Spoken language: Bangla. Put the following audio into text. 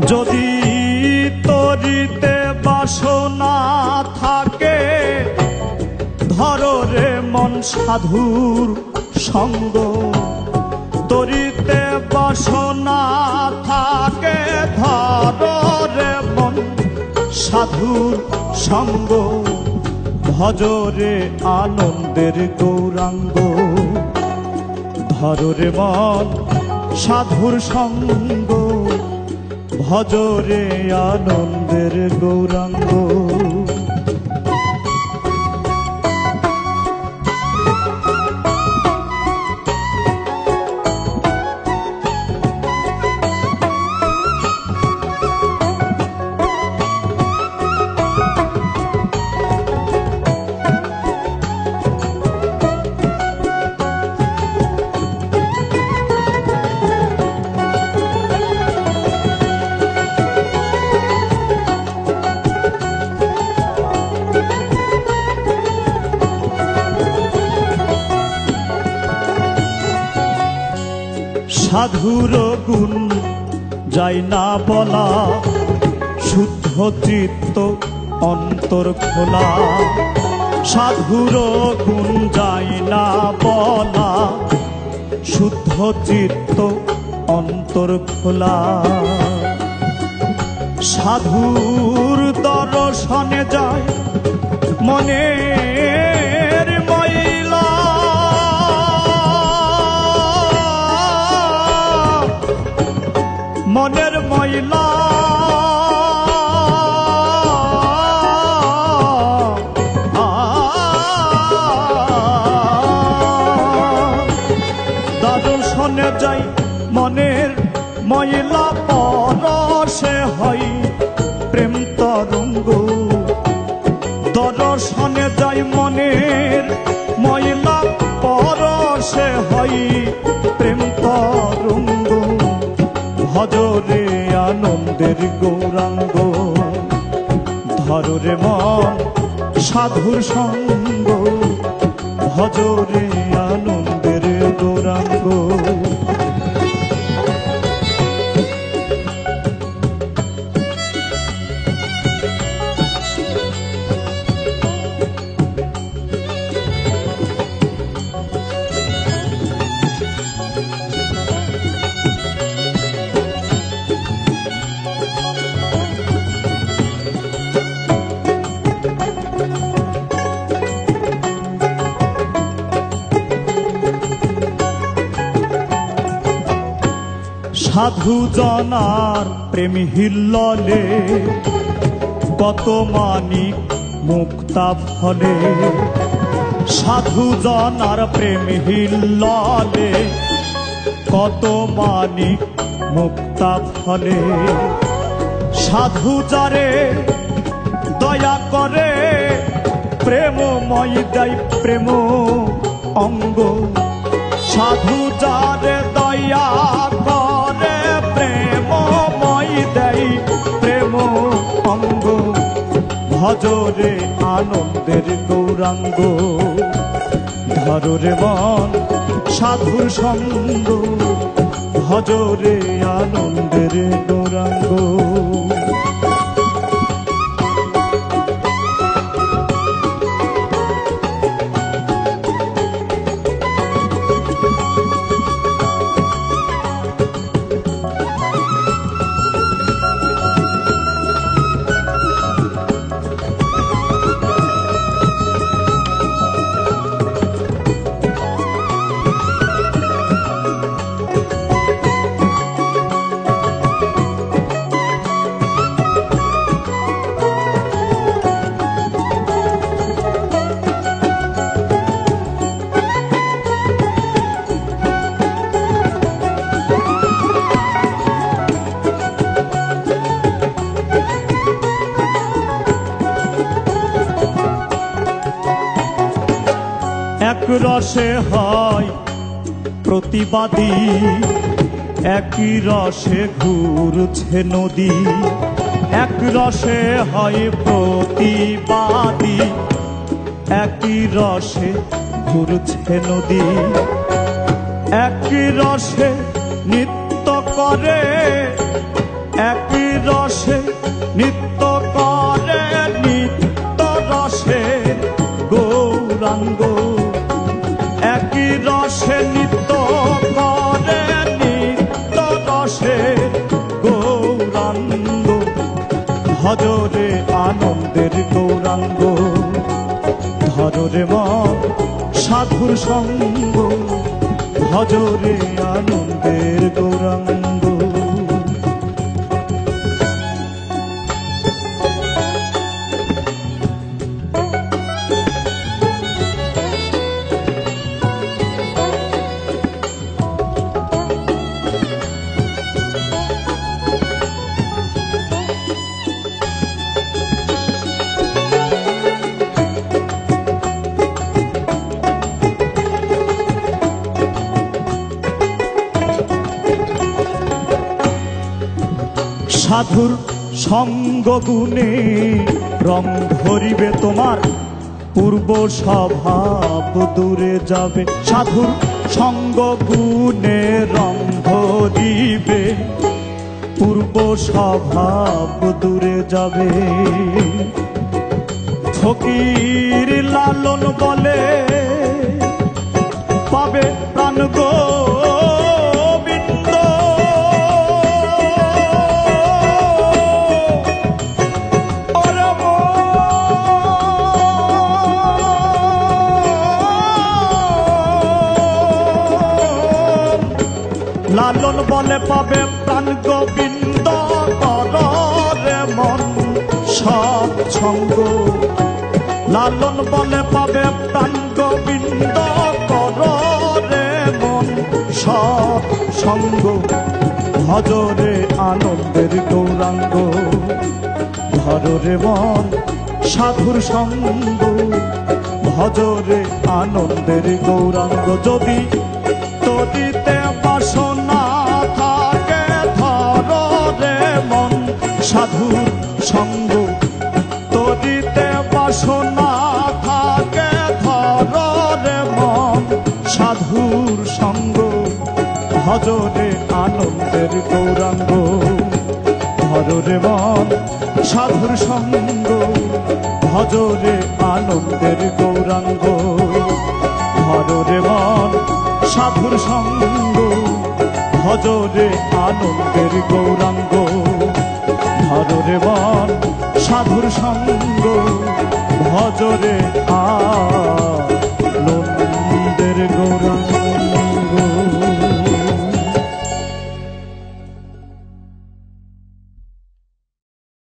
যদি তরিতে বাসনা থাকে, ধরো রে মন সাধুর সঙ্গ। তরিতে বাসনা থাকে, ধরো রে মন সাধুর সঙ্গ। ভজরে আনন্দের গৌরাঙ্গ, ধরো রে মন সাধুর সঙ্গ। ভজরে আনন্দের গৌরাঙ্গ। সাধুর গুণ যাই না বলা, শুদ্ধ চিত্ত অন্তর খোলা। সাধুর গুণ যাই না বলা, শুদ্ধ চিত্ত অন্তর খোলা। সাধুর দর্শনে যায় মনের ময়লা। মনের ময়লা দর্শনে যাই মনের ময়লা। পরশে হয় প্রেম তরঙ্গ। দর্শনে যাই মনের ময়লা, পরশে হয় প্রেম তরঙ্গ। ভজরে আনন্দের গৌরাঙ্গ, ধরো রে মন সাধুর সঙ্গ। ভজরে আনন্দের গৌরাঙ্গ। সাধু জনার প্রেম হিল্ললে, কত মানিক মুক্তা ফলে। সাধু জনার প্রেম হিল্ললে, কত মানিক মুক্তা ফলে। সাধু যারে দয়া করে, প্রেমময় দেয় প্রেম অঙ্গ। সাধু যারে দয়া করে, প্রেমময় দেয় প্রেম অঙ্গ। ভজরে আনন্দের গৌরাঙ্গ, ধরো রে মন সাধুর সঙ্গ। ভজরে আনন্দের গৌরাঙ্গ। এক রসে হয় প্রতিবাদী, একই রসে ঘুরছে নদী। এক রসে হয় প্রতিবাদী, একই রসে ঘুরছে নদী। একই রসে নৃত্য করে, একই ভজরে আনন্দের গৌরাঙ্গ। ধররে মন সাধুর সঙ্গ, ভজরে আনন্দের গৌরাঙ্গ। সাধুর সঙ্গ গুণে রং ধরিবে তোমার, পূর্ব স্বভাব দূরে যাবে। সাধুর সঙ্গ গুণে রং ধরিবে, পূর্ব স্বভাব দূরে যাবে। ফকির লালন বলে পাবে প্রাণ গো লালন বলে পাবে প্রাণ গোবিন্দ, কররে মন সৎসঙ্গ। লালন বলে পাবে প্রাণ গোবিন্দ, কররে মন সৎসঙ্গ। ভজরে আনন্দের গৌরাঙ্গ, ধররে মন সাধুর সঙ্গ, ভজরে আনন্দের গৌরাঙ্গ। যদি তদিতে বাসনা থাকে, ধররে মন সাধুর সঙ্গ। তদিতে বাসনা থাকে, ধররে মন সাধুর সঙ্গ, ভজরে আনন্দের গৌরাঙ্গ। ধররে মন সাধুর সঙ্গ, ভজরে আনন্দের গৌরাঙ্গ। ধররে মন সাধুর সঙ্গ, ভজরে আনন্দের গৌরাঙ্গ। ধররে মন সাধুর সঙ্গ, ভজরে